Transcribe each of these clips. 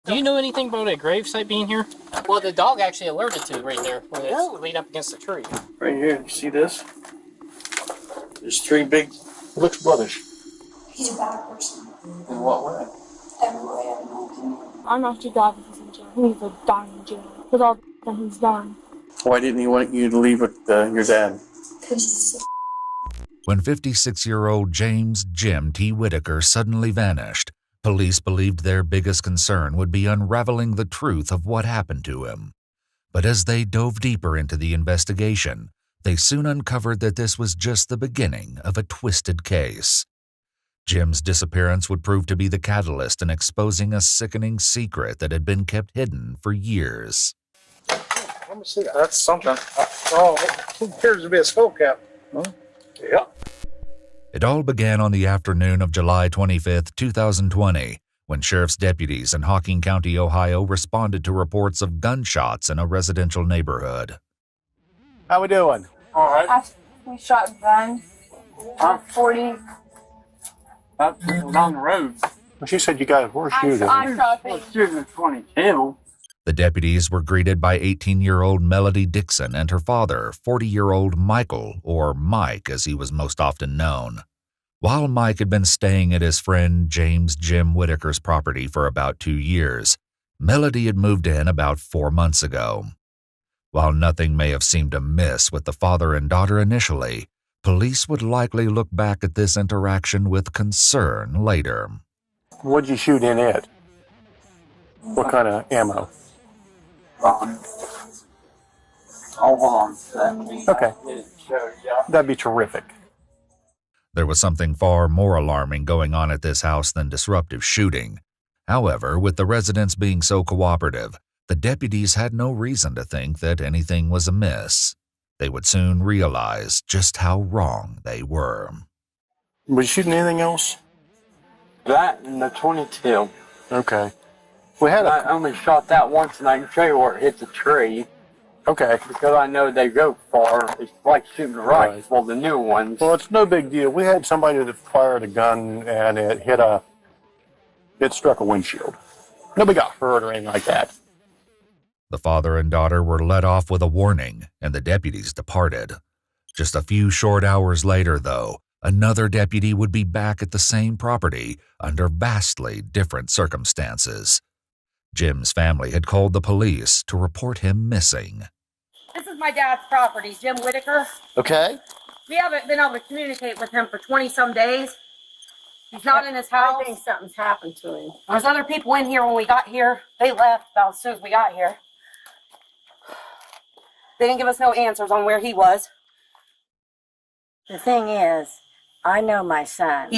Do you know anything about a gravesite being here? Well, the dog actually alerted to right there when it's leaned up against the tree. Right here, you see this? There's three big, looks brothers. He's a bad person. In what way? Every way, I have no opinion. I'm not too glad he's in jail. He needs to die in jail. With all that he's done. Why didn't he want you to leave with your dad? Because he's sick. When 56-year-old James Jim T. Whitaker suddenly vanished, police believed their biggest concern would be unraveling the truth of what happened to him. But as they dove deeper into the investigation, they soon uncovered that this was just the beginning of a twisted case. Jim's disappearance would prove to be the catalyst in exposing a sickening secret that had been kept hidden for years. Let me see that. That's something. Oh, it appears to be a skull cap. Huh? Yeah. It all began on the afternoon of July 25, 2020, when sheriff's deputies in Hocking County, Ohio, responded to reports of gunshots in a residential neighborhood. How we doing? All right. We shot guns. 40. That's down the road. Well, she said you got a horseshoe. I shot Well, shooting at 22. The deputies were greeted by 18-year-old Melody Dixon and her father, 40-year-old Michael, or Mike as he was most often known. While Mike had been staying at his friend James Jim Whitaker's property for about 2 years, Melody had moved in about 4 months ago. While nothing may have seemed amiss with the father and daughter initially, police would likely look back at this interaction with concern later. What'd you shoot in it? What kind of ammo? Oh, hold on a second. Okay. That'd be terrific. There was something far more alarming going on at this house than disruptive shooting. However, with the residents being so cooperative, the deputies had no reason to think that anything was amiss. They would soon realize just how wrong they were. Was you shooting anything else? That and the 22. Okay. We had I only shot that once, and I can show you where it hit the tree. Okay. Because I know they go far. It's like shooting Right. rifles. Well, the new ones. Well, it's no big deal. We had somebody that fired a gun and it struck a windshield. Nobody got hurt or anything like that. The father and daughter were let off with a warning, and the deputies departed. Just a few short hours later, though, another deputy would be back at the same property under vastly different circumstances. Jim's family had called the police to report him missing. This is my dad's property, Jim Whitaker. Okay. We haven't been able to communicate with him for 20-some days. He's not in his house. I think something's happened to him. There's other people in here when we got here. They left about as soon as we got here. They didn't give us no answers on where he was. The thing is, I know my son.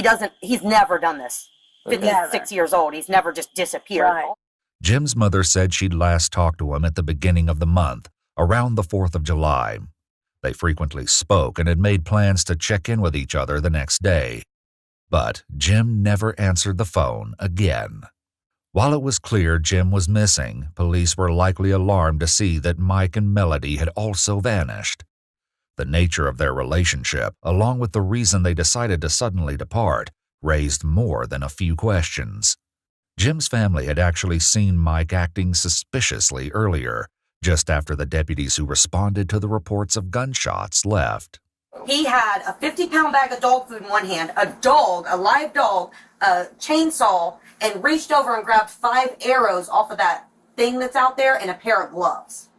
He's never done this. 56 years old. He's never just disappeared. Right. Jim's mother said she'd last talked to him at the beginning of the month, around the 4th of July. They frequently spoke and had made plans to check in with each other the next day. But Jim never answered the phone again. While it was clear Jim was missing, police were likely alarmed to see that Mike and Melody had also vanished. The nature of their relationship, along with the reason they decided to suddenly depart, raised more than a few questions. Jim's family had actually seen Mike acting suspiciously earlier, just after the deputies who responded to the reports of gunshots left. He had a 50-pound bag of dog food in one hand, a live dog, a chainsaw, and reached over and grabbed 5 arrows off of that thing that's out there and a pair of gloves.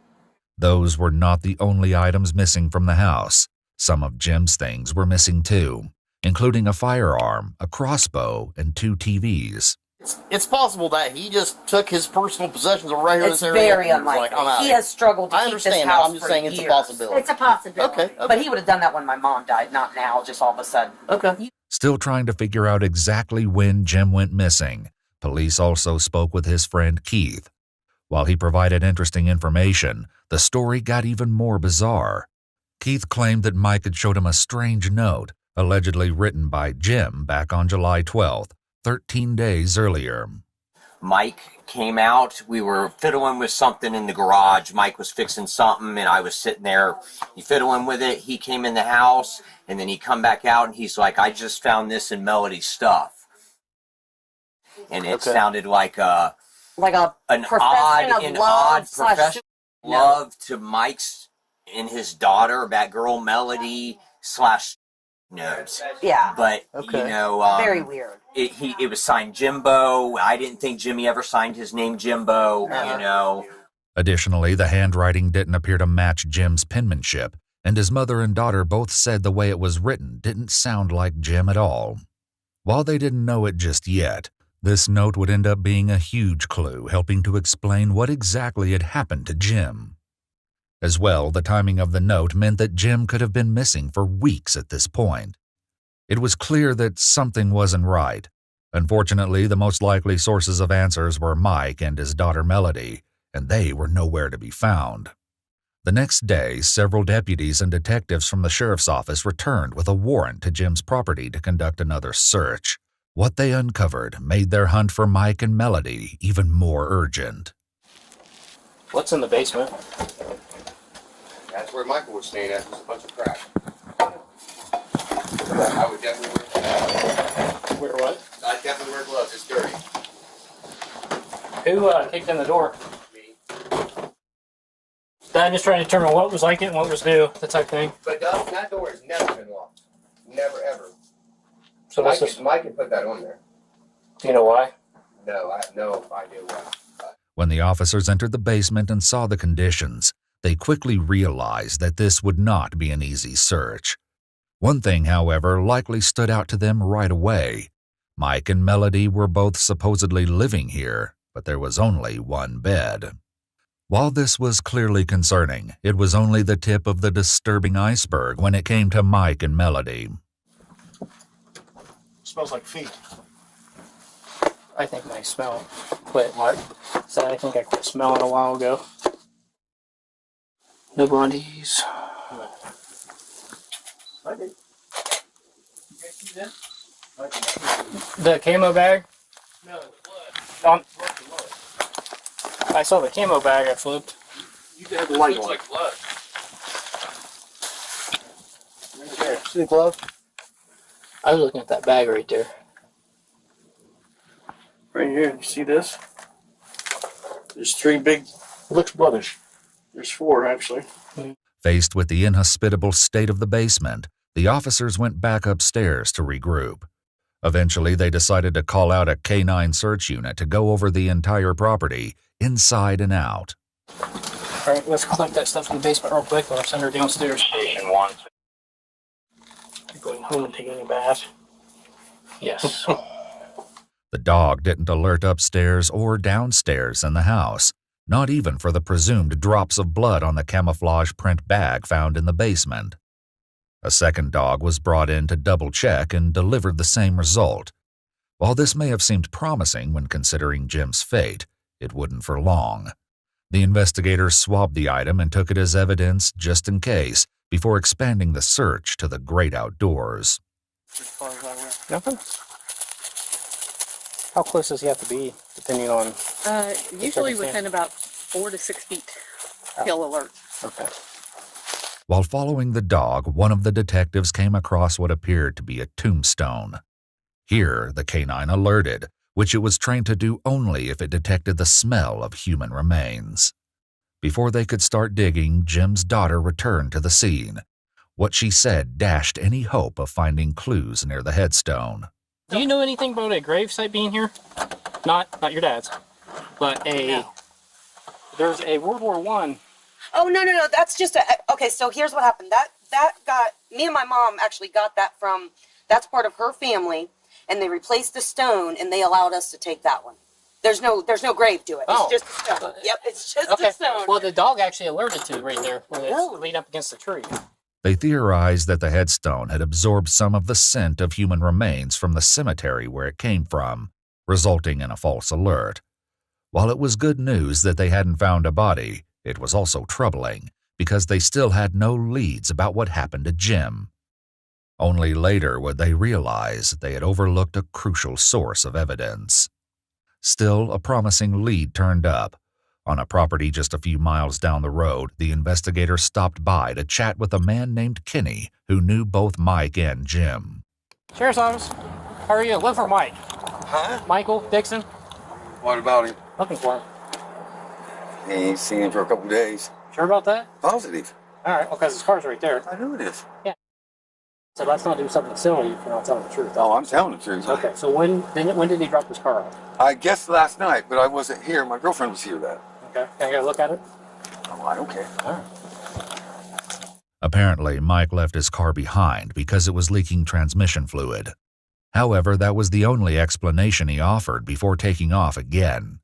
Those were not the only items missing from the house. Some of Jim's things were missing too, including a firearm, a crossbow, and 2 TVs. It's possible that he just took his personal possessions right here in It's this area. very unlikely. He has struggled to keep this house for years. I understand that. I'm just saying it's a possibility. It's a possibility. Okay. But he would have done that when my mom died, not now, just all of a sudden. Okay. Still trying to figure out exactly when Jim went missing, police also spoke with his friend Keith. While he provided interesting information, the story got even more bizarre. Keith claimed that Mike had showed him a strange note, allegedly written by Jim back on July 12th, 13 days earlier. Mike came out. We were fiddling with something in the garage. Mike was fixing something, and I was sitting there fiddling with it. He came in the house, and then he come back out, and he's like, I just found this in Melody's stuff. And it sounded like like an profession odd, of an love odd slash profession of love to Mike's and his daughter, that girl Melody slash notes. Yeah. But Okay. you know, very weird. It was signed Jimbo. I didn't think Jimmy ever signed his name Jimbo. You know. Additionally, the handwriting didn't appear to match Jim's penmanship, and his mother and daughter both said the way it was written didn't sound like Jim at all. While they didn't know it just yet, this note would end up being a huge clue, helping to explain what exactly had happened to Jim. As well, the timing of the note meant that Jim could have been missing for weeks at this point. It was clear that something wasn't right. Unfortunately, the most likely sources of answers were Mike and his daughter Melody, and they were nowhere to be found. The next day, several deputies and detectives from the sheriff's office returned with a warrant to Jim's property to conduct another search. What they uncovered made their hunt for Mike and Melody even more urgent. What's in the basement? That's where Michael was staying at. There's a bunch of crap. I would definitely wear gloves. Wear what? I'd definitely wear gloves. It's dirty. Who kicked in the door? Me. I'm just trying to determine what was like it and what was new, that type of thing. But that door has never been locked. Never, ever. So Mike can put that on there. Do you know why? No, I have no idea why. When the officers entered the basement and saw the conditions, they quickly realized that this would not be an easy search. One thing, however, likely stood out to them right away. Mike and Melody were both supposedly living here, but there was only one bed. While this was clearly concerning, it was only the tip of the disturbing iceberg when it came to Mike and Melody. Smells like feet. I think I smell quit. What? So I think I quit smelling a while ago. No blondies. I did. The camo bag? No, blood. I saw the camo bag I flipped. You had the light on. Like blood. There. See the glove? I was looking at that bag right there. Right here. You see this? There's 3 big. Looks bloodish. There's 4 actually. Faced with the inhospitable state of the basement, the officers went back upstairs to regroup. Eventually, they decided to call out a K-9 search unit to go over the entire property, inside and out. All right, let's collect that stuff in the basement real quick, or I'll send her downstairs. Station 1. You're going home and taking a bath? Yes. The dog didn't alert upstairs or downstairs in the house, not even for the presumed drops of blood on the camouflage print bag found in the basement. A second dog was brought in to double-check and delivered the same result. While this may have seemed promising when considering Jim's fate, it wouldn't for long. The investigators swabbed the item and took it as evidence just in case, before expanding the search to the great outdoors. Nothing? How close does he have to be, depending on... Usually within about 4 to 6 feet, he'll alert. Okay. While following the dog, one of the detectives came across what appeared to be a tombstone. Here, the K-9 alerted, which it was trained to do only if it detected the smell of human remains. Before they could start digging, Jim's daughter returned to the scene. What she said dashed any hope of finding clues near the headstone. Do you know anything about a gravesite being here? Not your dad's, but No. There's a World War I. Oh, no. That's just okay, so here's what happened. That got, me and my mom actually got that from, that's part of her family, and they replaced the stone, and they allowed us to take that one. There's no grave to it. Oh. It's just a stone. Yep, it's just Okay. a stone. Well, the dog actually alerted to it right there, where it's leaned up against the tree. They theorized that the headstone had absorbed some of the scent of human remains from the cemetery where it came from, resulting in a false alert. While it was good news that they hadn't found a body, it was also troubling because they still had no leads about what happened to Jim. Only later would they realize they had overlooked a crucial source of evidence. Still, a promising lead turned up. On a property just a few miles down the road, the investigator stopped by to chat with a man named Kenny who knew both Mike and Jim. Sheriff's Office, how are you? Look for Mike. Huh? Michael Dixon. What about him? Looking for him. He ain't seen him for a couple days. Sure about that? Positive. All right. Well, because his car's right there. I know it is. Yeah. So let's not do something silly if you're not telling the truth. Oh, I'm telling the truth. Okay. So when did he drop his car off? I guess last night, but I wasn't here. My girlfriend was here then. Okay. Can I get a look at it? Oh, I don't care. All right. Apparently, Mike left his car behind because it was leaking transmission fluid. However, that was the only explanation he offered before taking off again.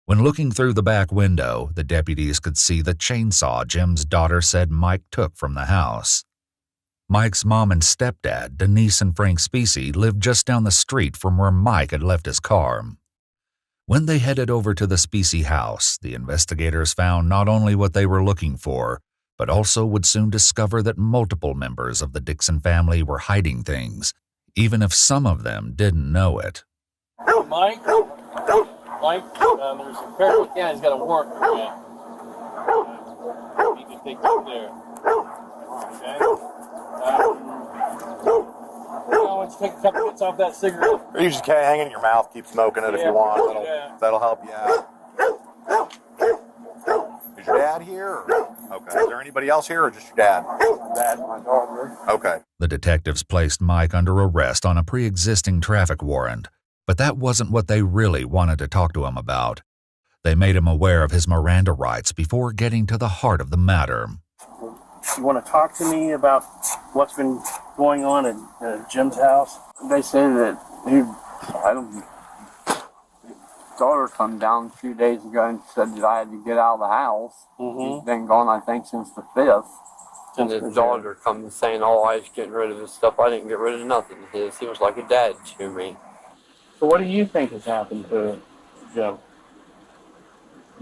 When looking through the back window, the deputies could see the chainsaw Jim's daughter said Mike took from the house. Mike's mom and stepdad, Denise and Frank Specie, lived just down the street from where Mike had left his car. When they headed over to the Specie house, the investigators found not only what they were looking for, but also would soon discover that multiple members of the Dixon family were hiding things, even if some of them didn't know it. Mike? Mike, there's a Fairfield County's got a warrant for you. You can take that there. Okay? I want you to take a couple hits off that cigarette. Or you just can't hang it in your mouth, keep smoking it if you want. That'll help you out. Is your dad here? Okay. Is there anybody else here or just your dad? Dad, my daughter. Okay. The detectives placed Mike under arrest on a pre-existing traffic warrant, but that wasn't what they really wanted to talk to him about. They made him aware of his Miranda rights before getting to the heart of the matter. You want to talk to me about what's been going on at Jim's house? They say that his daughter come down a few days ago and said that I had to get out of the house. He's been gone, I think, since the 5th. And his daughter come saying, oh, I was getting rid of his stuff. I didn't get rid of nothing of his. He was like a dad to me. So what do you think has happened to Jim?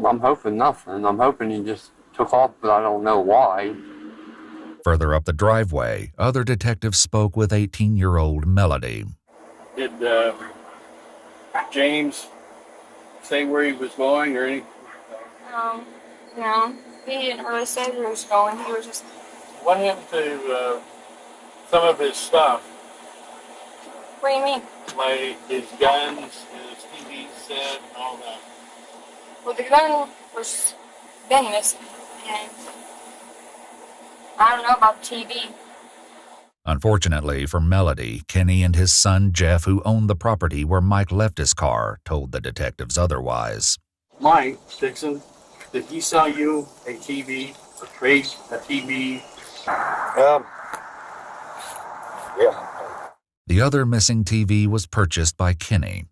I'm hoping nothing. I'm hoping he just took off, but I don't know why. Further up the driveway, other detectives spoke with 18-year-old Melody. Did James say where he was going or anything? No. He didn't really say where he was going. He was just... What happened to some of his stuff? What do you mean? Like his guns, his TV set, and all that? Well, the gun was been missing, and I don't know about the TV. Unfortunately for Melody, Kenny and his son Jeff, who owned the property where Mike left his car, told the detectives otherwise. Mike Dixon, did he sell you a TV, or trade a TV? Yeah. The other missing TV was purchased by Kenny.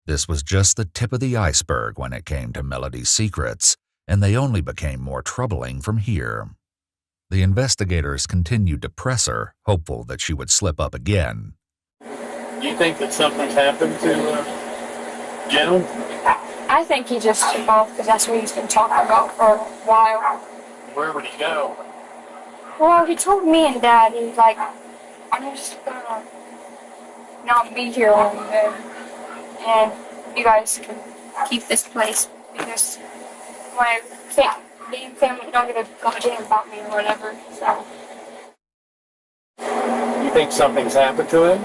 This was just the tip of the iceberg when it came to Melody's secrets, and they only became more troubling from here. The investigators continued to press her, hopeful that she would slip up again. Do you think that something's happened to Jim? I think he just took off because that's what he's been talking about for a while. Where would he go? Well, he told me and Dad, he's like, I'm just gonna not be here all day, and you guys can keep this place because my family don't give a goddamn about me or whatever, so. You think something's happened to him?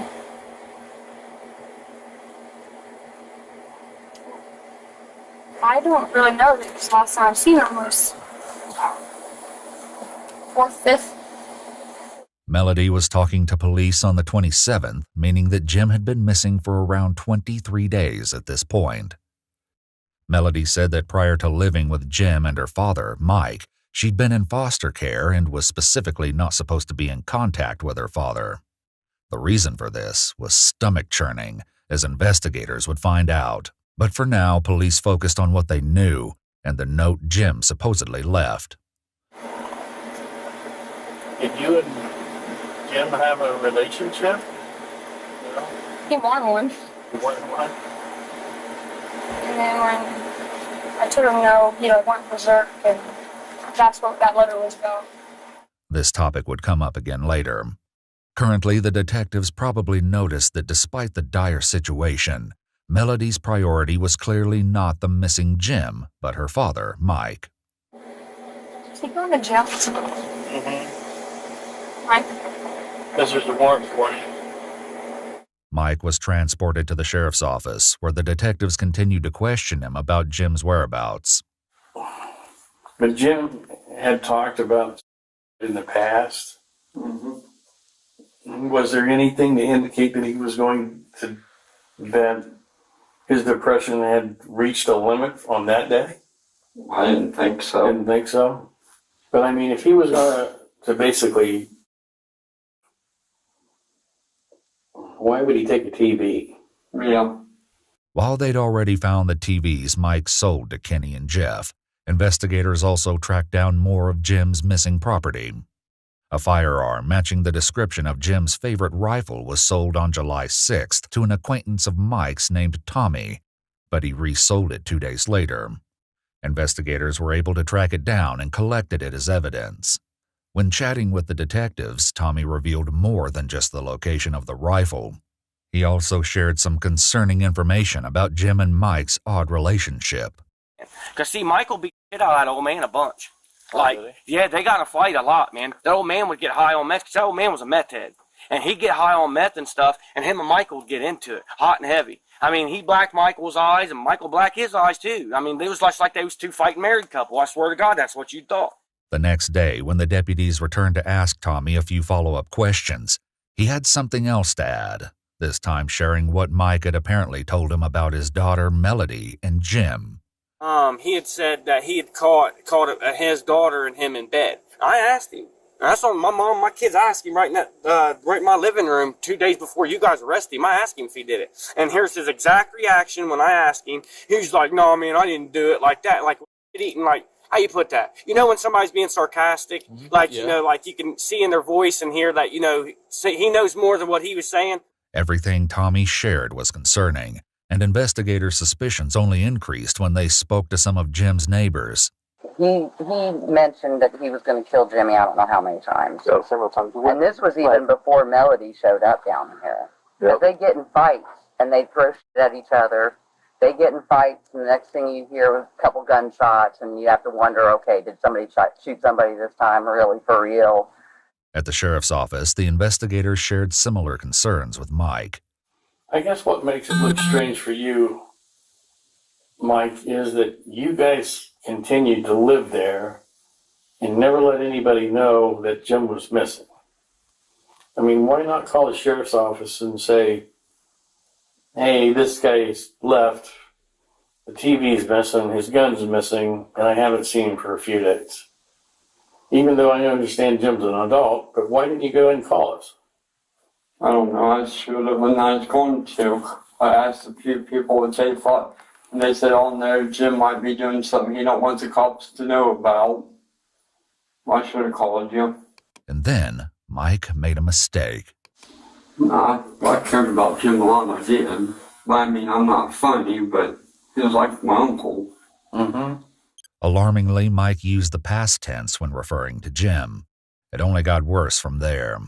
I don't really know because last time I seen him was 4th, 5th. Melody was talking to police on the 27th, meaning that Jim had been missing for around 23 days at this point. Melody said that prior to living with Jim and her father, Mike, she'd been in foster care and was specifically not supposed to be in contact with her father. The reason for this was stomach churning, as investigators would find out. But for now, police focused on what they knew and the note Jim supposedly left. Did you and Jim have a relationship? No? He wanted one. You wanted one? And then when I told him no, he went berserk, and that's what that letter was about. This topic would come up again later. Currently, the detectives probably noticed that despite the dire situation, Melody's priority was clearly not the missing Jim, but her father, Mike. Is he going to jail? Mm-hmm. Mike? Because there's a warrant for you. Mike was transported to the sheriff's office, where the detectives continued to question him about Jim's whereabouts. But Jim had talked about in the past. Was there anything to indicate that he was that his depression had reached a limit on that day? I didn't think so. Didn't think so? But I mean, if he was going to basically, why would he take a TV? Yeah. While they'd already found the TVs Mike sold to Kenny and Jeff, investigators also tracked down more of Jim's missing property. A firearm matching the description of Jim's favorite rifle was sold on July 6th to an acquaintance of Mike's named Tommy, but he resold it 2 days later. Investigators were able to track it down and collected it as evidence. When chatting with the detectives, Tommy revealed more than just the location of the rifle. He also shared some concerning information about Jim and Mike's odd relationship. Because, see, Michael beat the shit out of that old man a bunch. Like, yeah, they got in a fight a lot, man. That old man would get high on meth, because that old man was a meth head. And he'd get high on meth and stuff, and him and Michael would get into it, hot and heavy. I mean, he blacked Michael's eyes, and Michael blacked his eyes, too. I mean, it was like they was two fighting married couple. I swear to God, that's what you thought. The next day, when the deputies returned to ask Tommy a few follow-up questions, he had something else to add, this time sharing what Mike had apparently told him about his daughter, Melody, and Jim. He had said that he had caught his daughter and him in bed. I asked him. I saw my kids asked him right in my living room 2 days before you guys arrested him. I asked him if he did it. And here's his exact reaction when I asked him. He's like, no, man, I didn't do it like that. Like, eating, like, how you put that? You know when somebody's being sarcastic? Like, you know, like you can see in their voice and hear that, you know, he knows more than what he was saying. Everything Tommy shared was concerning, and investigators' suspicions only increased when they spoke to some of Jim's neighbors. He mentioned that he was going to kill Jimmy, I don't know how many times. Yeah, several times. And this was even before Melody showed up down here. Because they get in fights, and they throw shit at each other. They get in fights, and the next thing you hear is a couple gunshots, and you have to wonder, okay, did somebody shoot somebody this time, really, for real? At the sheriff's office, the investigators shared similar concerns with Mike. I guess what makes it look strange for you, Mike, is that you guys continued to live there and never let anybody know that Jim was missing. I mean, why not call the sheriff's office and say, hey, this guy's left, the TV's missing, his gun's missing, and I haven't seen him for a few days. Even though I understand Jim's an adult, but why didn't you go and call us? I don't know. I should have when I was going to. I asked a few people what they thought, and they said, oh no, Jim might be doing something he don't want the cops to know about. I should have called you. And then Mike made a mistake. Nah, I cared about Jim a lot, I did. But I mean, I'm not funny, but he was like my uncle. Alarmingly, Mike used the past tense when referring to Jim. It only got worse from there.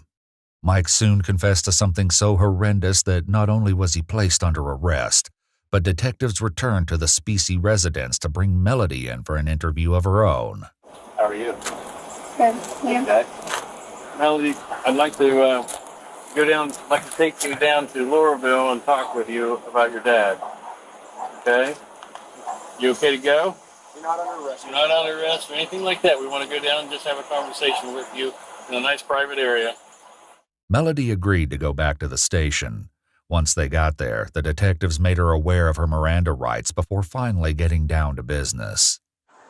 Mike soon confessed to something so horrendous that not only was he placed under arrest, but detectives returned to the Specie residence to bring Melody in for an interview of her own. How are you? Good. Yeah. Okay. Melody, I'd like to take you down to Laurelville and talk with you about your dad. Okay? You okay to go? You're not under arrest. You're not under arrest or anything like that. We want to go down and just have a conversation with you in a nice private area. Melody agreed to go back to the station. Once they got there, the detectives made her aware of her Miranda rights before finally getting down to business.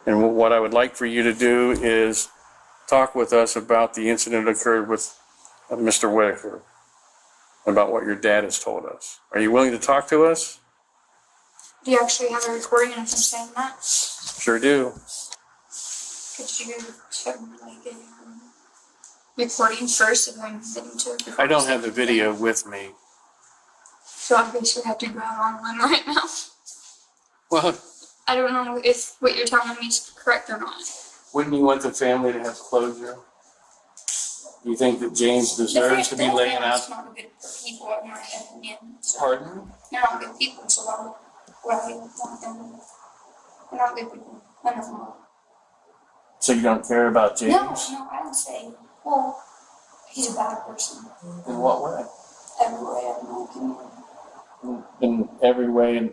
And what I would like for you to do is talk with us about the incident that occurred with Mr. Whitaker, about what your dad has told us. Are you willing to talk to us? Do you actually have a recording of him saying that? Sure do. Could you check like a recording first and then get into it? I don't have the video with me. So I basically have to go out online right now. Well, I don't know if what you're telling me is correct or not. wouldn't you want the family to have closure? Do you think that James deserves to be laying out? It's not good for people, in my opinion. So Pardon? they're not good people, so why would I want them? They're not good people. I don't know. So you don't care about James? No, I don't say. Well, he's a bad person. In what way? every way, in my opinion. In every way, in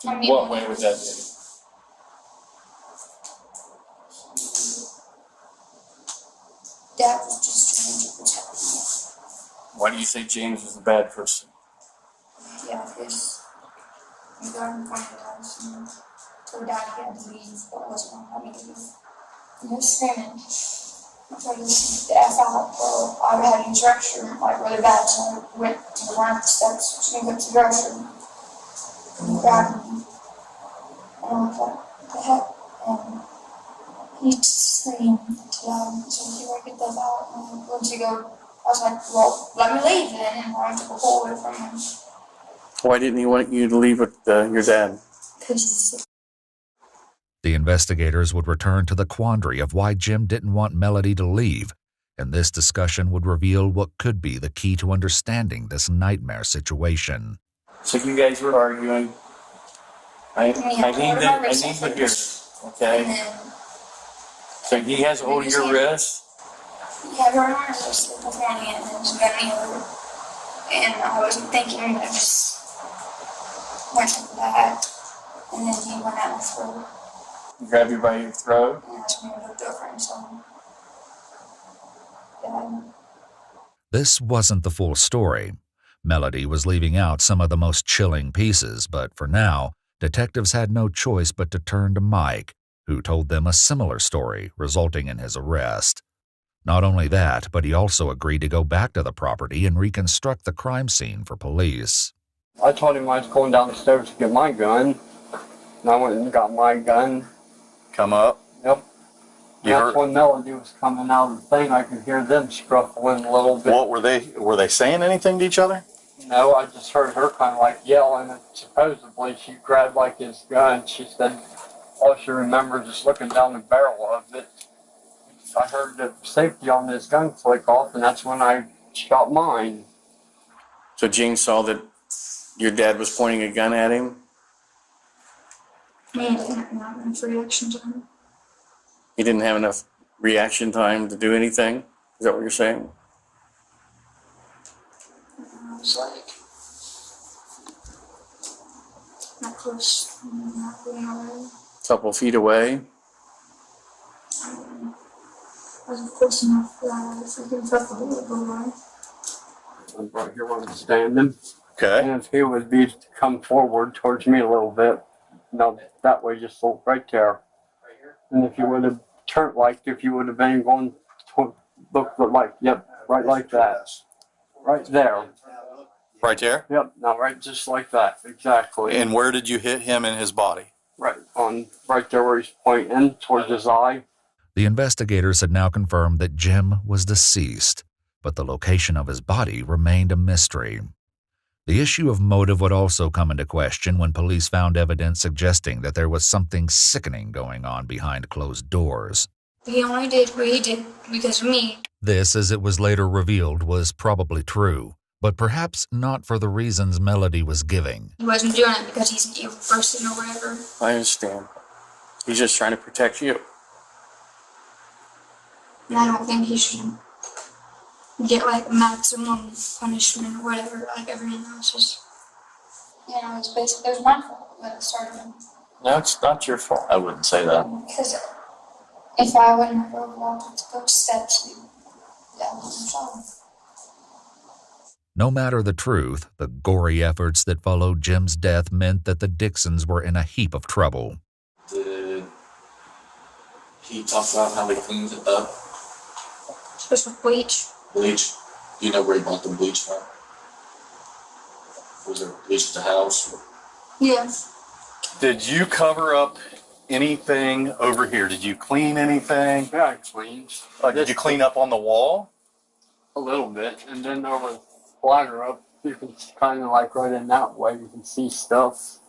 what way would that be? Dad was just trying to protect me. Why do you say James was a bad person? Yeah, because we got in front of the house and told Dad he had to leave, but wasn't going to let me leave. He was screaming. I tried to the F out, bro. I had to use the restroom, like, really bad, so I went to the one of the steps to go to the restroom. And he grabbed me. And I was like, what the heck? And he just screamed to them, so he would get that out. And once he go, I was like, well, let me leave then. And I took a pull away from him. Why didn't he want you to leave with your dad? Because he's sick. The investigators would return to the quandary of why Jim didn't want Melody to leave, and this discussion would reveal what could be the key to understanding this nightmare situation. So you guys were arguing. I need to hear this, okay? So he has a hold of your wrist? Yeah, her arm was just this morning and then she got me over. And I wasn't thinking, I just went like that. And then he went at my throat. Grab you by your throat? And that's when he looked over and saw me. Dad. This wasn't the full story. Melody was leaving out some of the most chilling pieces, but for now, detectives had no choice but to turn to Mike, who told them a similar story, resulting in his arrest. Not only that, but he also agreed to go back to the property and reconstruct the crime scene for police. I told him I was going downstairs to get my gun, and I went and got my gun. Come up? Yep. That's when Melody was coming out of the thing. I could hear them scuffling a little bit. What were they saying anything to each other? No, I just heard her kind of like yelling, and supposedly she grabbed like his gun. She said all she remembers is looking down the barrel of it. I heard the safety on this gun click off, and that's when I shot mine. So Gene saw that your dad was pointing a gun at him? He didn't have enough reaction time. He didn't have enough reaction time to do anything? Is that what you're saying? I was like, not close, not going away. A couple feet away? I wasn't close enough that I freaking felt the bullet go away. I'm right here where I'm standing. Okay. And if he would be to come forward towards me a little bit, no, that way, just look right there. And if you would have turned like, if you would have been going to look like, yep, right like that. Right there. Right there? Yep, now right just like that, exactly. And where did you hit him in his body? Right there where he's pointing towards his eye. The investigators had now confirmed that Jim was deceased, but the location of his body remained a mystery. The issue of motive would also come into question when police found evidence suggesting that there was something sickening going on behind closed doors. He only did what he did because of me. This, as it was later revealed, was probably true, but perhaps not for the reasons Melody was giving. He wasn't doing it because he's an evil person or whatever. I understand. He's just trying to protect you. And I don't think he should get like maximum punishment or whatever, like everyone else is. You know, it's basically, it was my fault that it started. No, it's not your fault. I wouldn't say that. Because if I wouldn't have walked those steps, that wouldn't have shot him. No matter the truth, the gory efforts that followed Jim's death meant that the Dixons were in a heap of trouble. Did he talk about how they cleaned it up? Just with bleach. Bleach? Do you know where he bought the bleach from? Was there bleach at the house? Yeah. Did you cover up anything over here? Did you clean anything? Yeah, I cleaned. Did you clean up on the wall? A little bit, and then over the bladder up, you can kind of like right in that way, you can see stuff.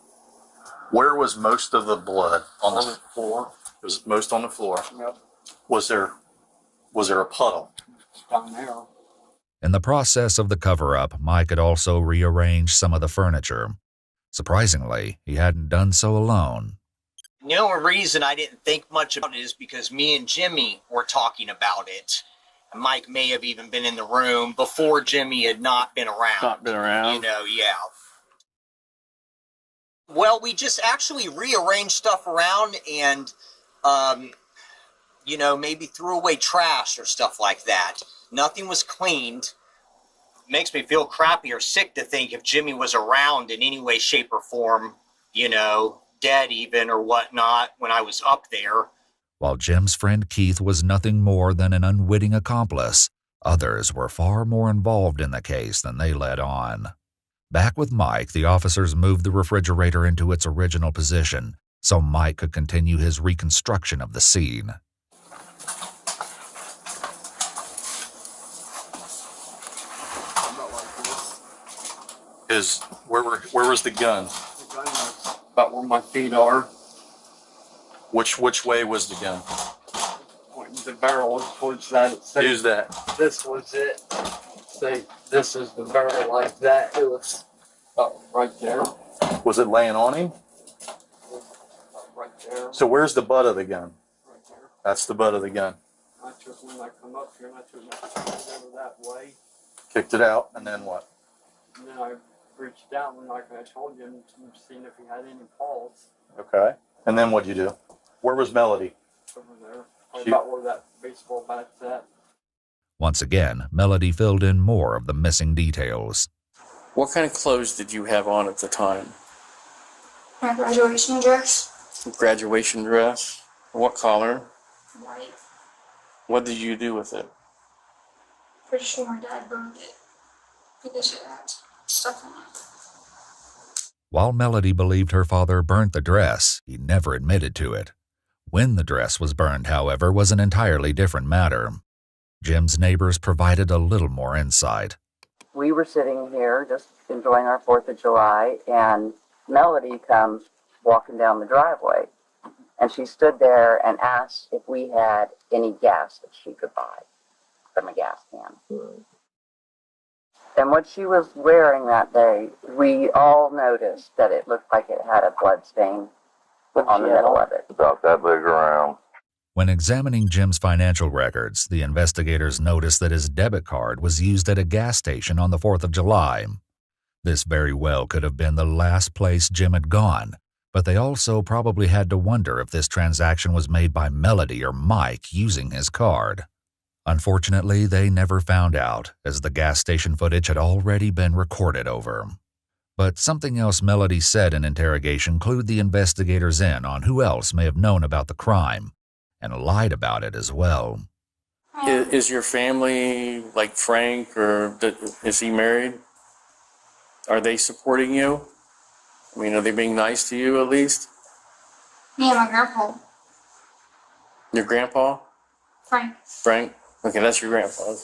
Where was most of the blood? On the floor. It was most on the floor? Yep. Was there a puddle? Down there. In the process of the cover-up, Mike had also rearranged some of the furniture. Surprisingly, he hadn't done so alone. The only reason I didn't think much about it is because me and Jimmy were talking about it. Mike may have even been in the room before Jimmy had not been around. Not been around. You know, yeah. Well, we just actually rearranged stuff around and, you know, maybe threw away trash or stuff like that. Nothing was cleaned. Makes me feel crappy or sick to think if Jimmy was around in any way, shape, or form, you know, dead even or whatnot when I was up there. While Jim's friend Keith was nothing more than an unwitting accomplice, others were far more involved in the case than they let on. Back with Mike, the officers moved the refrigerator into its original position so Mike could continue his reconstruction of the scene. Where was the gun? The gun was about where my feet are. Which way was the gun? Pointing the barrel towards that. Use that. This was it. Say, this is the barrel like that. It was right there. Was it laying on him? Right there. So where's the butt of the gun? Right there. That's the butt of the gun. I took when I come up here and I took my hand over that way. Kicked it out, and then what? And then I reached down like I told you and seen if he had any paws Okay. And then what'd you do? Where was Melody? over there. About where that baseball bat's at. Once again, Melody filled in more of the missing details. What kind of clothes did you have on at the time? My graduation dress, Graduation dress? What color? white. What did you do with it? Pretty sure my dad burned it because it had stuff on it. While Melody believed her father burnt the dress, he never admitted to it. When the dress was burned, however, was an entirely different matter. Jim's neighbors provided a little more insight. We were sitting here just enjoying our 4th of July, and Melody comes walking down the driveway. And she stood there and asked if we had any gas that she could buy from a gas can. And what she was wearing that day, we all noticed that it looked like it had a blood stain on the middle of it. About that big around. When examining Jim's financial records, the investigators noticed that his debit card was used at a gas station on the 4th of July. This very well could have been the last place Jim had gone, but they also probably had to wonder if this transaction was made by Melody or Mike using his card. Unfortunately, they never found out, as the gas station footage had already been recorded over. But something else Melody said in interrogation clued the investigators in on who else may have known about the crime, and lied about it as well. Is your family like Frank, or is he married? Are they supporting you? I mean, are they being nice to you at least? Me and my grandpa, Your grandpa? Frank. Frank? Okay, that's your grandpa. Okay.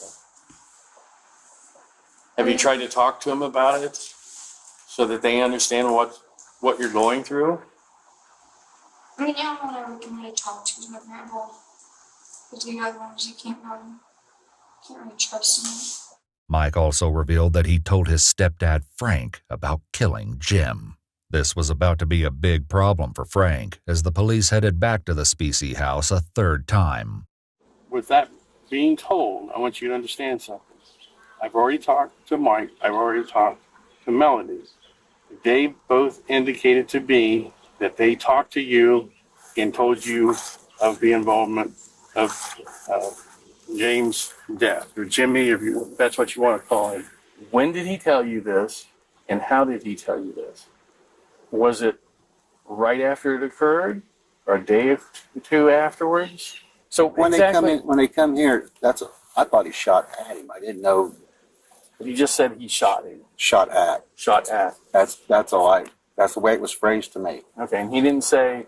Have you tried to talk to him about it so that they understand what you're going through? I mean, the only one I can really talk to is my grandpa. But the other ones, you can't really trust them. Mike also revealed that he told his stepdad Frank about killing Jim. This was about to be a big problem for Frank, as the police headed back to the Specie house a third time. With that being told, I want you to understand something. I've already talked to Mike. I've already talked to Melody. They both indicated to me that they talked to you and told you of the involvement of James' death, or Jimmy, if that's what you want to call him. When did he tell you this, and how did he tell you this? Was it right after it occurred, or a day or two afterwards? So when they come here, I thought he shot at him. I didn't know. You just said he shot him. Shot at. Shot at. That's all that's the way it was phrased to me. Okay, and he didn't say,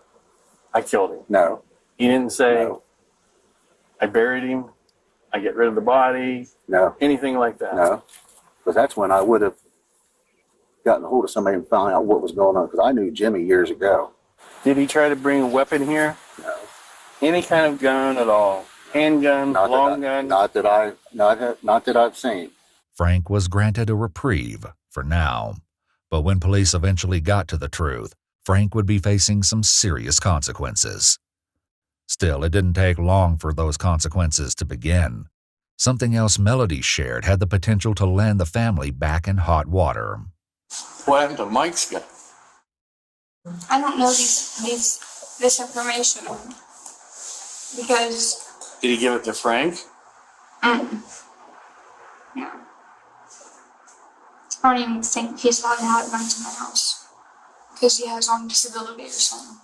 I killed him. No. He didn't say, No. I buried him, I get rid of the body. No. Anything like that. No. Because that's when I would have gotten a hold of somebody and found out what was going on, because I knew Jimmy years ago. Did he try to bring a weapon here? No. Any kind of gun at all? Handgun, long gun? Not that I've seen. Frank was granted a reprieve for now, but when police eventually got to the truth, Frank would be facing some serious consequences. Still, it didn't take long for those consequences to begin. Something else Melody shared had the potential to land the family back in hot water. What happened to Mike's guy? I don't know this information because. Did he give it to Frank? No. I don't even think he's allowed to have it run to my house because he has on disability or something.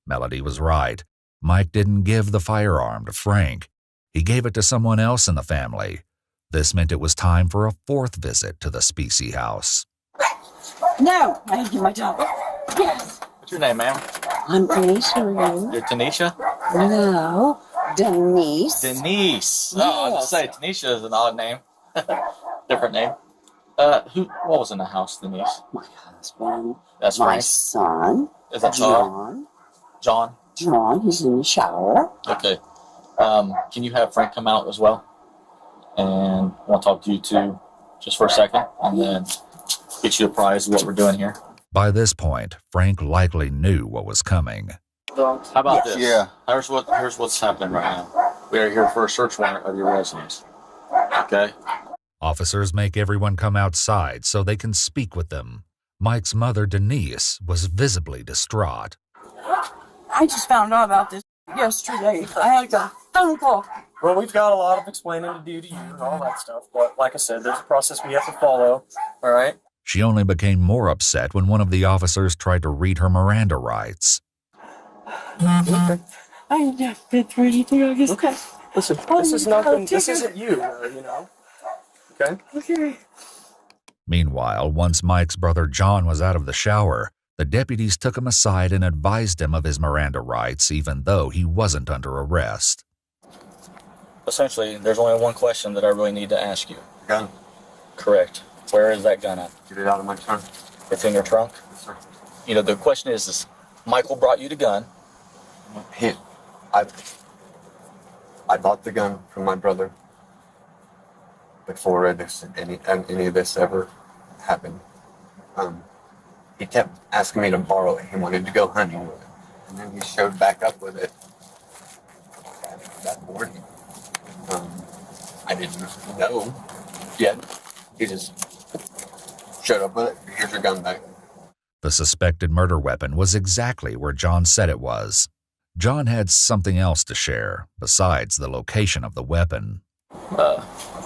Melody was right. Mike didn't give the firearm to Frank. He gave it to someone else in the family. This meant it was time for a fourth visit to the Specie house. No, I didn't get my dog. Yes. What's your name, ma'am? I'm Tanisha. You're Tanisha? No, Denise. Denise. Oh, I was just say Tanisha is an odd name. Different name. What was in the house, Denise? My husband. That's my Frank. son. Is that John? John? John, he's in the shower. Okay. Can you have Frank come out as well? And I want to talk to you two just for a second, and then get you apprised of what we're doing here. By this point, Frank likely knew what was coming. How about this? Yeah. Here's what's happening right now. We are here for a search warrant of your residence. Okay? Officers make everyone come outside so they can speak with them. Mike's mother, Denise, was visibly distraught. I just found out about this yesterday. I had a phone call. Well, we've got a lot of explaining to do to you and all that stuff, but like I said, there's a process we have to follow, all right? She only became more upset when one of the officers tried to read her Miranda rights. Okay. I ain't just been through anything, I guess. Okay. Listen, this is nothing, this isn't you, you know? Okay? Okay. Meanwhile, once Mike's brother John was out of the shower, the deputies took him aside and advised him of his Miranda rights, even though he wasn't under arrest. Essentially, there's only one question that I really need to ask you. Gun. Correct. Where is that gun at? Get it out of my trunk. It's in your trunk? Yes, sir. You know, the question is Michael brought you the gun. I bought the gun from my brother before any of this ever happened. He kept asking me to borrow it. He wanted to go hunting with it. And then he showed back up with it that morning. I didn't know yet. He just showed up with it. Here's your gun back. The suspected murder weapon was exactly where John said it was. John had something else to share, besides the location of the weapon.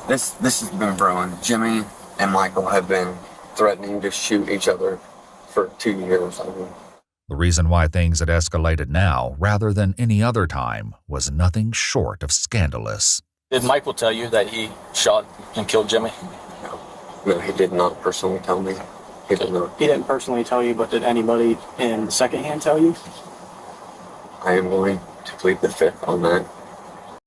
This has been brewing. Jimmy and Michael have been threatening to shoot each other for 2 years. The reason why things had escalated now, rather than any other time, was nothing short of scandalous. Did Michael tell you that he shot and killed Jimmy? No, he did not personally tell me. He did not. He didn't personally tell you, but did anybody in secondhand tell you? I am going to plead the fifth on that.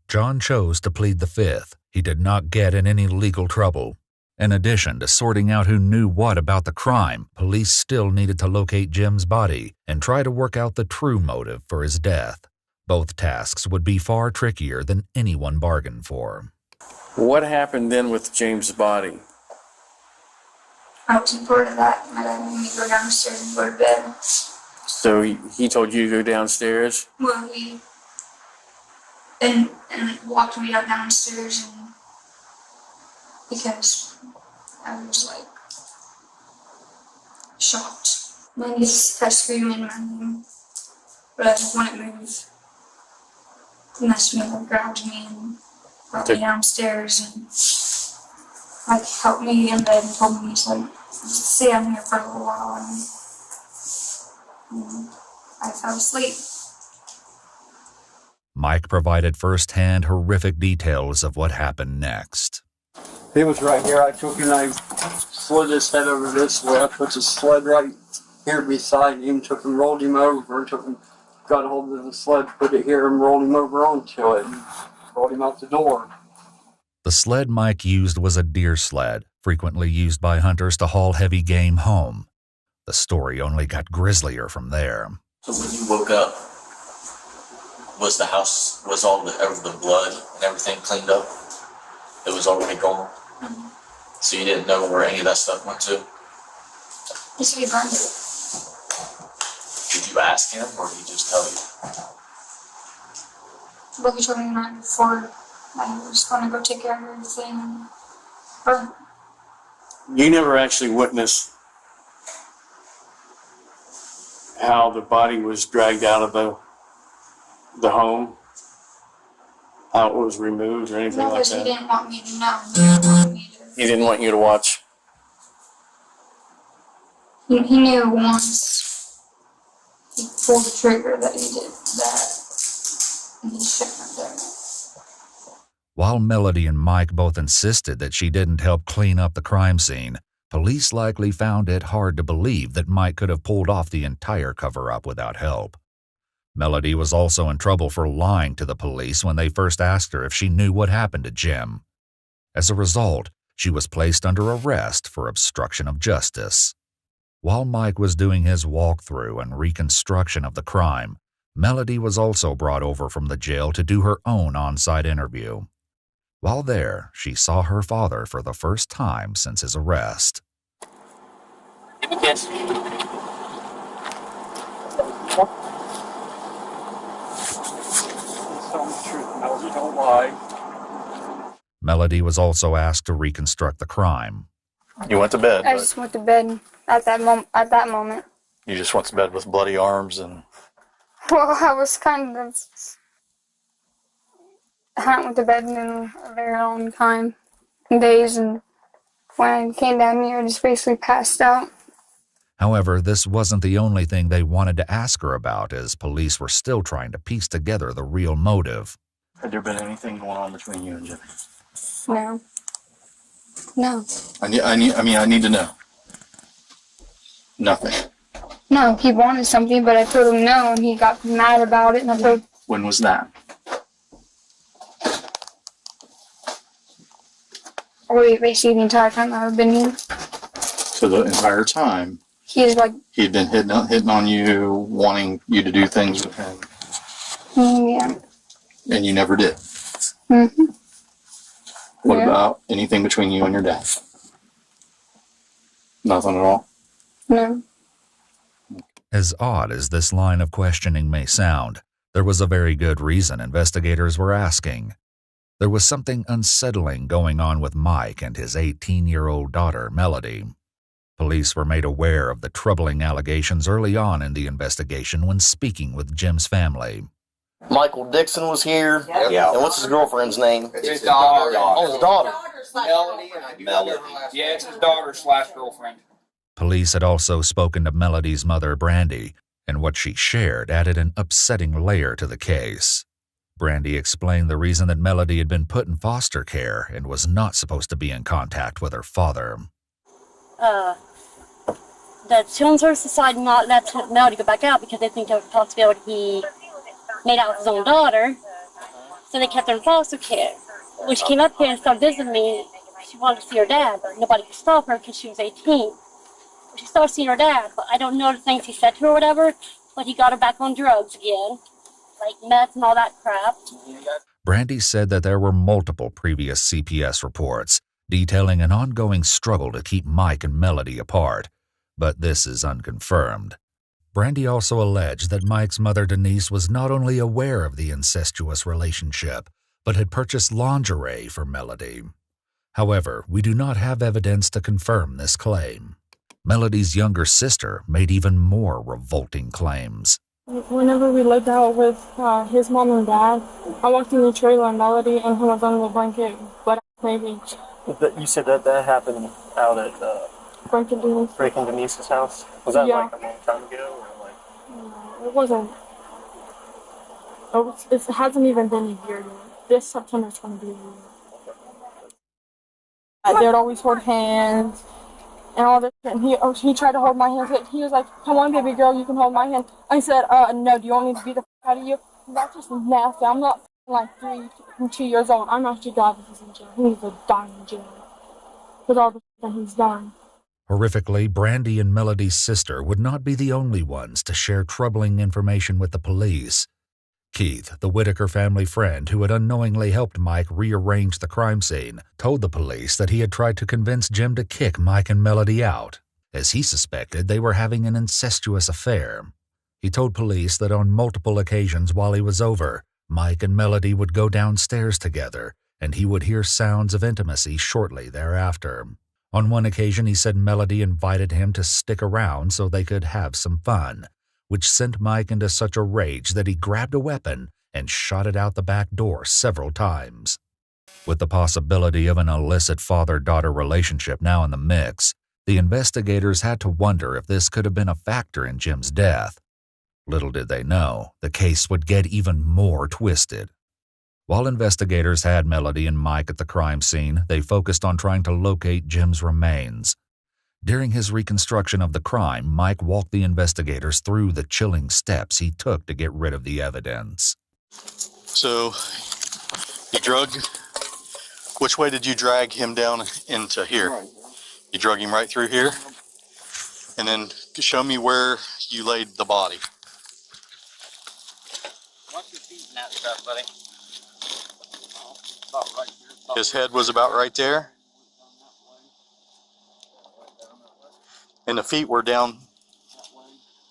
John chose to plead the fifth. He did not get in any legal trouble. In addition to sorting out who knew what about the crime, police still needed to locate Jim's body and try to work out the true motive for his death. Both tasks would be far trickier than anyone bargained for. What happened then with James' body? I wasn't part of that. My dad made me go downstairs and go to bed. So he told you to go downstairs? Well, he and walked me up downstairs, and because I was like shocked. My niece kept screaming my name, but I wouldn't move. And that's when he grabbed me and brought me downstairs and like helped me in bed and told me, he's like, stay down here for a little while, and I fell asleep. Mike provided first-hand horrific details of what happened next. He was right here. I took him and I slid his head over this way. I put the sled right here beside him, took him, rolled him over, got a hold of the sled, put it here and rolled him over onto it and rolled him out the door. The sled Mike used was a deer sled, frequently used by hunters to haul heavy game home. The story only got grislier from there. So when you woke up, was all the blood and everything cleaned up? It was already gone? Mm-hmm. So you didn't know where any of that stuff went to? He said he burned it. Did you ask him, or did he just tell you? But he told me the night before that he was going to go take care of everything. But You never actually witnessed how the body was dragged out of the home, how it was removed or anything like he that? didn't want me to know. He didn't want me to. He didn't want you to watch. He knew once he pulled the trigger that he did that he shouldn't have done it. While Melody and Mike both insisted that she didn't help clean up the crime scene, police likely found it hard to believe that Mike could have pulled off the entire cover-up without help. Melody was also in trouble for lying to the police when they first asked her if she knew what happened to Jim. As a result, she was placed under arrest for obstruction of justice. While Mike was doing his walkthrough and reconstruction of the crime, Melody was also brought over from the jail to do her own on-site interview. While there, she saw her father for the first time since his arrest. Yes. Tell me the truth, Melody, don't lie. Melody was also asked to reconstruct the crime. You went to bed. I just went to bed at that moment. You just went to bed with bloody arms and... Well, I was kind of... I hadn't went to bed in a very long time, days, and when I came down here, I just basically passed out. However, this wasn't the only thing they wanted to ask her about, as police were still trying to piece together the real motive. Had there been anything going on between you and Jimmy? No. No. I need to know. Nothing. No, he wanted something, but I told him no, and he got mad about it, and I told... When was that? Or basically the entire time I've been here. So the entire time, He's like... he'd been hitting on you, wanting you to do things with him. Yeah. And you never did. Mm-hmm. What about anything between you and your dad? Nothing at all? No. As odd as this line of questioning may sound, there was a very good reason investigators were asking. There was something unsettling going on with Mike and his 18-year-old daughter, Melody. Police were made aware of the troubling allegations early on in the investigation when speaking with Jim's family. Michael Dixon was here. Yeah. And what's his girlfriend's name? It's his daughter. Oh, his daughter. Melody. Yeah, it's his daughter/girlfriend. Police had also spoken to Melody's mother, Brandy, and what she shared added an upsetting layer to the case. Brandy explained the reason that Melody had been put in foster care and was not supposed to be in contact with her father. The Children's Services decided not to let Melody go back out because they think there was a possibility he made out with his own daughter. So they kept her in foster care. When she came up here and started visiting me, she wanted to see her dad, but nobody could stop her because she was 18. She started seeing her dad, but I don't know the things he said to her or whatever, but he got her back on drugs again, like meth and all that crap. Brandy said that there were multiple previous CPS reports detailing an ongoing struggle to keep Mike and Melody apart, but this is unconfirmed. Brandy also alleged that Mike's mother, Denise, was not only aware of the incestuous relationship, but had purchased lingerie for Melody. However, we do not have evidence to confirm this claim. Melody's younger sister made even more revolting claims. Whenever we lived out with his mom and dad, I walked in the trailer and Melody and he was under the blanket, but maybe. You said that happened out at Breaking Denise's house? Was that like a long time ago? Or like? No, it wasn't. It hasn't even been a year yet. This September's going to be a year. They would always hold hands and all this shit. And he tried to hold my hand. He was like, "Come on, baby girl, you can hold my hand." I said, "No, do you want me to beat the f*** out of you?" That's just nasty. I'm not like 2 years old. I'm actually glad that he's in jail. He needs to die in jail. With all the shit that he's done. Horrifically, Brandy and Melody's sister would not be the only ones to share troubling information with the police. Keith, the Whitaker family friend who had unknowingly helped Mike rearrange the crime scene, told the police that he had tried to convince Jim to kick Mike and Melody out, as he suspected they were having an incestuous affair. He told police that on multiple occasions while he was over, Mike and Melody would go downstairs together, and he would hear sounds of intimacy shortly thereafter. On one occasion, he said Melody invited him to stick around so they could have some fun, which sent Mike into such a rage that he grabbed a weapon and shot it out the back door several times. With the possibility of an illicit father-daughter relationship now in the mix, the investigators had to wonder if this could have been a factor in Jim's death. Little did they know, the case would get even more twisted. While investigators had Melody and Mike at the crime scene, they focused on trying to locate Jim's remains. During his reconstruction of the crime, Mike walked the investigators through the chilling steps he took to get rid of the evidence. So, which way did you drag him down into here? Right. You drug him right through here? And then show me where you laid the body. Watch your feet and that stuff, buddy. His head was about right there. And the feet were down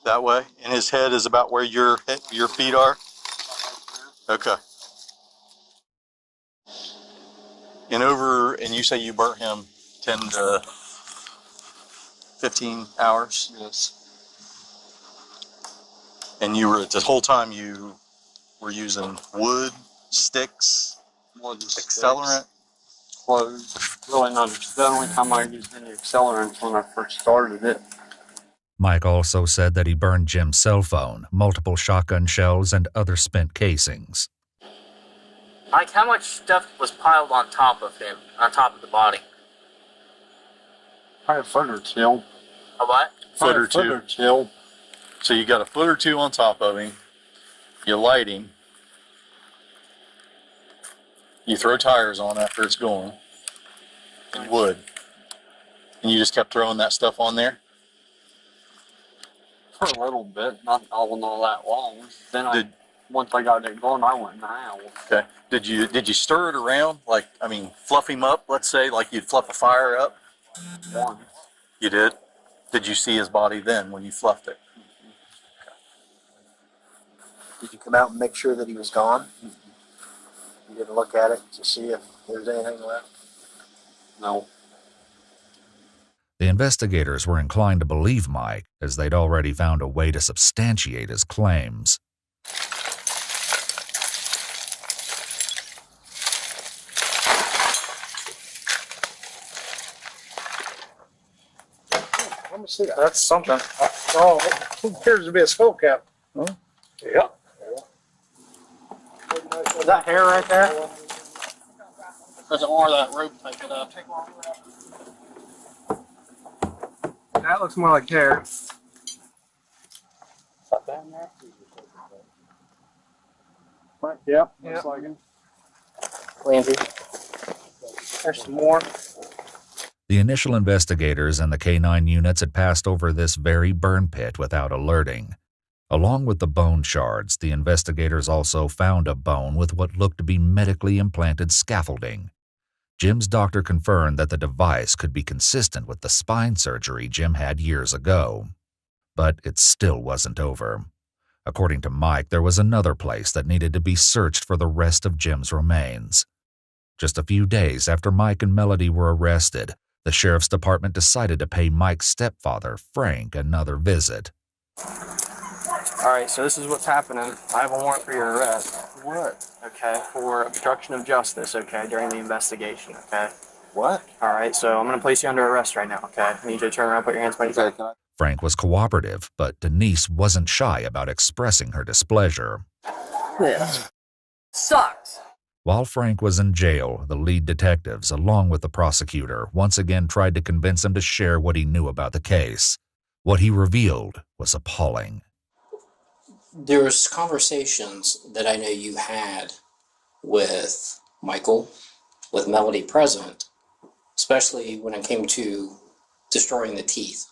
that way. And his head is about where your feet are? Okay. And you say you burnt him 10 to 15 hours? Yes. And the whole time you were using wood, sticks, accelerant? Clothes. Really not. The only time I used any accelerants when I first started it. Mike also said that he burned Jim's cell phone, multiple shotgun shells, and other spent casings. Like, how much stuff was piled on top of him, on top of the body? Probably a foot or two. A what? Foot or two. So you got a foot or two on top of him. You light him. You throw tires on after it's going. And wood. And you just kept throwing that stuff on there? For a little bit, not all that long. Then once I got it going, I went in the house. Okay. Did you stir it around? Fluff him up, let's say, like you'd fluff a fire up? Once. You did? Did you see his body then when you fluffed it? Did you come out and make sure that he was gone? You didn't look at it to see if there's anything left? No. The investigators were inclined to believe Mike, as they'd already found a way to substantiate his claims. Let me see that. That's something. Oh, it appears to be a skull cap. Huh? Yep. Is that hair right there? There's more of that rope type it up. That looks more like hair. That down there? Right, yep. Looks like it. Lindsay. There's some more. The initial investigators and the K-9 units had passed over this very burn pit without alerting. Along with the bone shards, the investigators also found a bone with what looked to be medically implanted scaffolding. Jim's doctor confirmed that the device could be consistent with the spine surgery Jim had years ago. But it still wasn't over. According to Mike, there was another place that needed to be searched for the rest of Jim's remains. Just a few days after Mike and Melody were arrested, the sheriff's department decided to pay Mike's stepfather, Frank, another visit. Alright, so this is what's happening. I have a warrant for your arrest. What? Okay, for obstruction of justice, okay, during the investigation, okay? What? Alright, so I'm going to place you under arrest right now, okay? I need you to turn around, put your hands behind your back. Frank was cooperative, but Denise wasn't shy about expressing her displeasure. This sucks. While Frank was in jail, the lead detectives, along with the prosecutor, once again tried to convince him to share what he knew about the case. What he revealed was appalling. There's conversations that I know you had with Michael, with Melody present, especially when it came to destroying the teeth.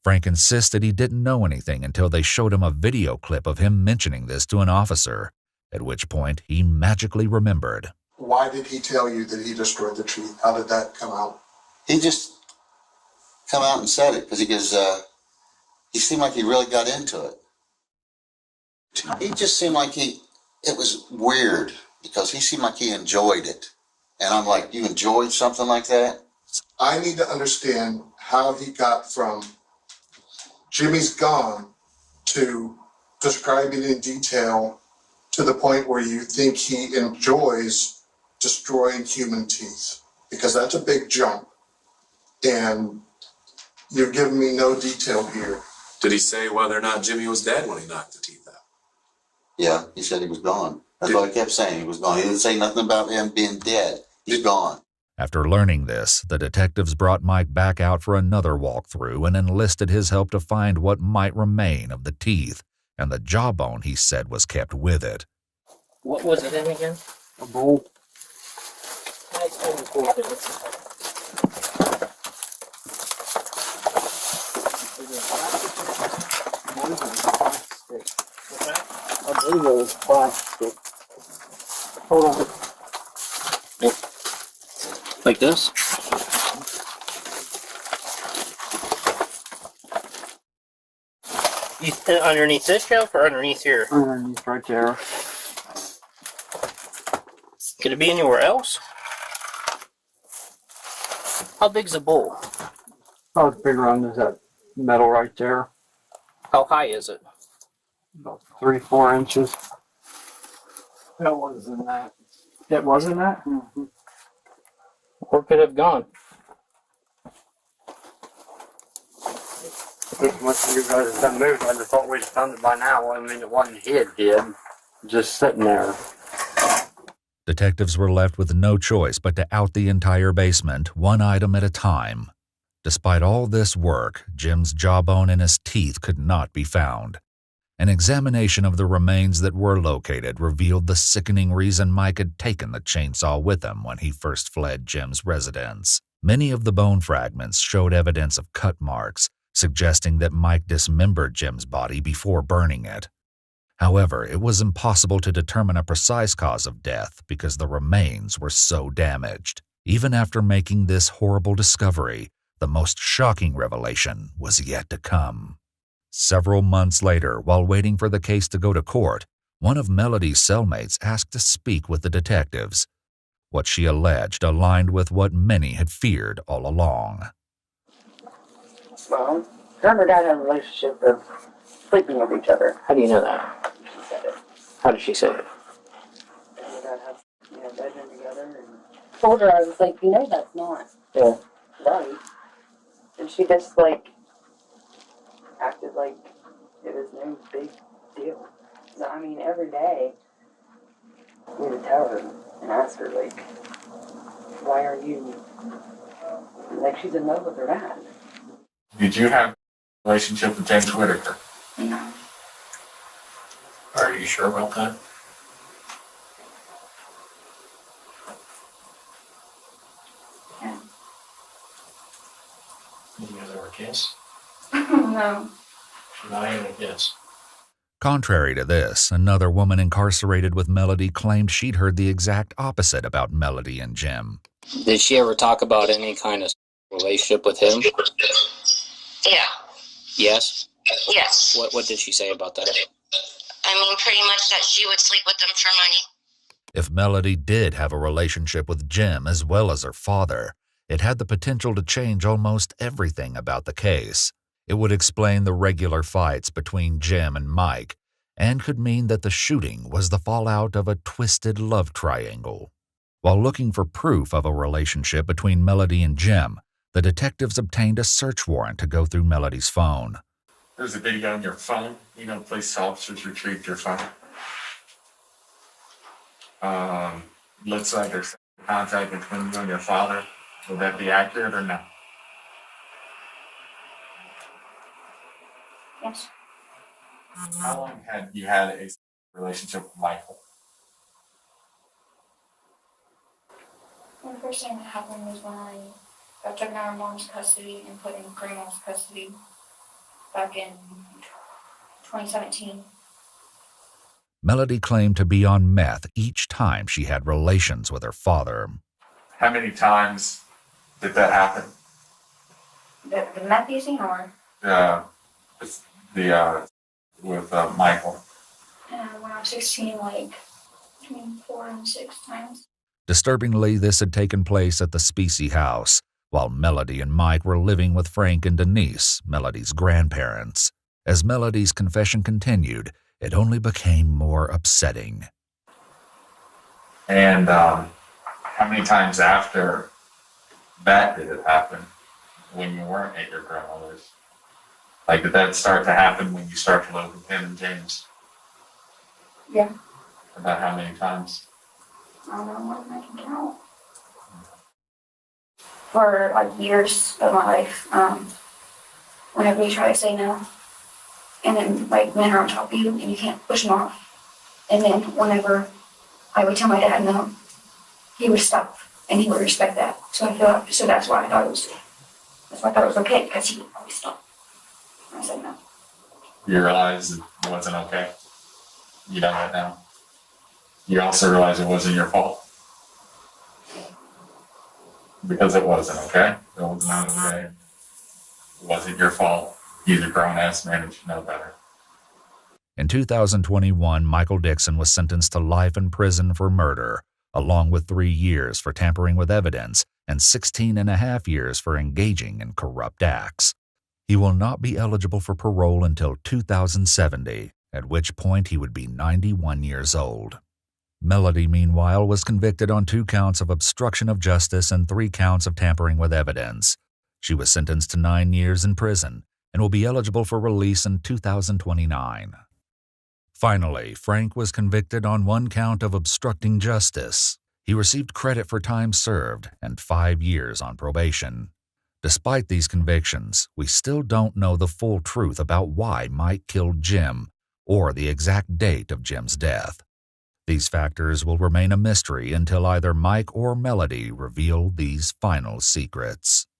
Frank insisted he didn't know anything until they showed him a video clip of him mentioning this to an officer, at which point he magically remembered. Why did he tell you that he destroyed the teeth? How did that come out? He just come out and said it because he seemed like he really got into it. He just seemed like it was weird because he seemed like he enjoyed it. And I'm like, you enjoyed something like that? I need to understand how he got from Jimmy's gone to describing in detail to the point where you think he enjoys destroying human teeth, because that's a big jump. And you've given me no detail here. Did he say whether or not Jimmy was dead when he knocked the teeth out? Yeah, he said he was gone. That's what I kept saying. He was gone. He didn't say nothing about him being dead. He's gone. After learning this, the detectives brought Mike back out for another walkthrough and enlisted his help to find what might remain of the teeth and the jawbone he said was kept with it. What was it in again? A bull. I believe it was plastic. Hold on. Like this? Underneath this shelf or underneath here? Underneath right there. Could it be anywhere else? How big's a bowl? How big around is that metal right there? How high is it? About 3-4 inches. That wasn't that. That wasn't that? Mm-hmm. Where could it have gone? As much as you guys have done moved, I just thought we'd found it by now. I mean, it wasn't hid, just sitting there. Detectives were left with no choice but to out the entire basement, one item at a time. Despite all this work, Jim's jawbone and his teeth could not be found. An examination of the remains that were located revealed the sickening reason Mike had taken the chainsaw with him when he first fled Jim's residence. Many of the bone fragments showed evidence of cut marks, suggesting that Mike dismembered Jim's body before burning it. However, it was impossible to determine a precise cause of death because the remains were so damaged. Even after making this horrible discovery, the most shocking revelation was yet to come. Several months later, while waiting for the case to go to court, one of Melody's cellmates asked to speak with the detectives. What she alleged aligned with what many had feared all along. Well, her and her dad had a relationship of sleeping with each other. How do you know that? She said it. How did she say it? And her dad had, bedroom together, and told her, I was like, that's not right. And she just, acted like it was no big deal. So, I mean, every day, we would tell her and ask her, why are you, she's in love with her dad. Did you have a relationship with James Whitaker? No. Are you sure about that? Yeah. Did you guys ever kiss? No. Not even a kiss. Contrary to this, another woman incarcerated with Melody claimed she'd heard the exact opposite about Melody and Jim. Did she ever talk about any kind of relationship with him? Yeah. Yes? Yes. What did she say about that? I mean, pretty much that she would sleep with them for money. If Melody did have a relationship with Jim as well as her father, it had the potential to change almost everything about the case. It would explain the regular fights between Jim and Mike, and could mean that the shooting was the fallout of a twisted love triangle. While looking for proof of a relationship between Melody and Jim, the detectives obtained a search warrant to go through Melody's phone. There's a video on your phone. Police officers retrieved your phone. Looks like there's contact between you and your father. Would that be accurate or no? Yes. How long had you had a relationship with Michael? The first thing that happened was when I got taken out of mom's custody and put in grandma's custody back in 2017. Melody claimed to be on meth each time she had relations with her father. How many times did that happen? The meth using or? With Michael. When I was 16, between 4 and 6 times. Disturbingly, this had taken place at the Specie house, while Melody and Mike were living with Frank and Denise, Melody's grandparents. As Melody's confession continued, it only became more upsetting. And how many times after that did it happen when you weren't at your grandmother's? Like, did that start to happen when you started to live with him and James? Yeah. About how many times? I don't know more than I can count. For like years of my life, whenever you try to say no, and then like men are on top of you and you can't push them off, and then whenever I would tell my dad no, he would stop and he would respect that. So that's why I thought it was okay, because he would always stop when I said no. You realize it wasn't okay? You know that now? You also realize it wasn't your fault? Because it wasn't okay. It was not okay. It wasn't your fault. He's a grown-ass man and should know better. In 2021, Michael Dixon was sentenced to life in prison for murder, along with 3 years for tampering with evidence and 16.5 years for engaging in corrupt acts. He will not be eligible for parole until 2070, at which point he would be 91 years old. Melody, meanwhile, was convicted on 2 counts of obstruction of justice and 3 counts of tampering with evidence. She was sentenced to 9 years in prison and will be eligible for release in 2029. Finally, Frank was convicted on 1 count of obstructing justice. He received credit for time served and 5 years on probation. Despite these convictions, we still don't know the full truth about why Mike killed Jim or the exact date of Jim's death. These factors will remain a mystery until either Mike or Melody reveal these final secrets.